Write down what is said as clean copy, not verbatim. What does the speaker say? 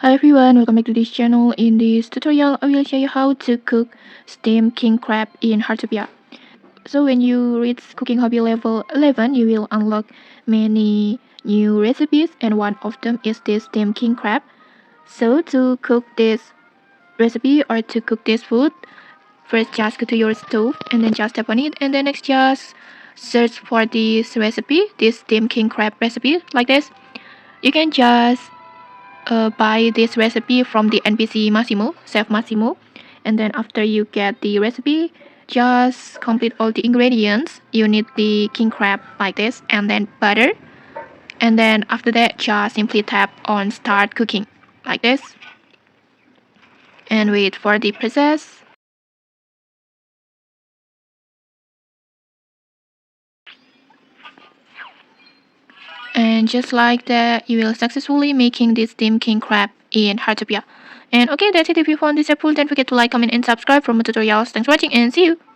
Hi everyone, welcome back to this channel. In this tutorial, I will show you how to cook steamed king crab in Heartopia. So when you reach cooking hobby level 11, you will unlock many new recipes and one of them is this steamed king crab. So to cook this recipe or to cook this food, first just go to your stove and then just tap on it and then next just search for this recipe, this steamed king crab recipe like this. You can just buy this recipe from the NPC Massimo, Chef Massimo. And then after you get the recipe, just complete all the ingredients. You need the king crab like this and then butter. And then after that, just simply tap on start cooking like this. And wait for the process. And just like that, you will successfully making this steamed king crab in Heartopia. And okay, that's it. If you found this helpful, don't forget to like, comment, and subscribe for more tutorials. Thanks for watching and see you!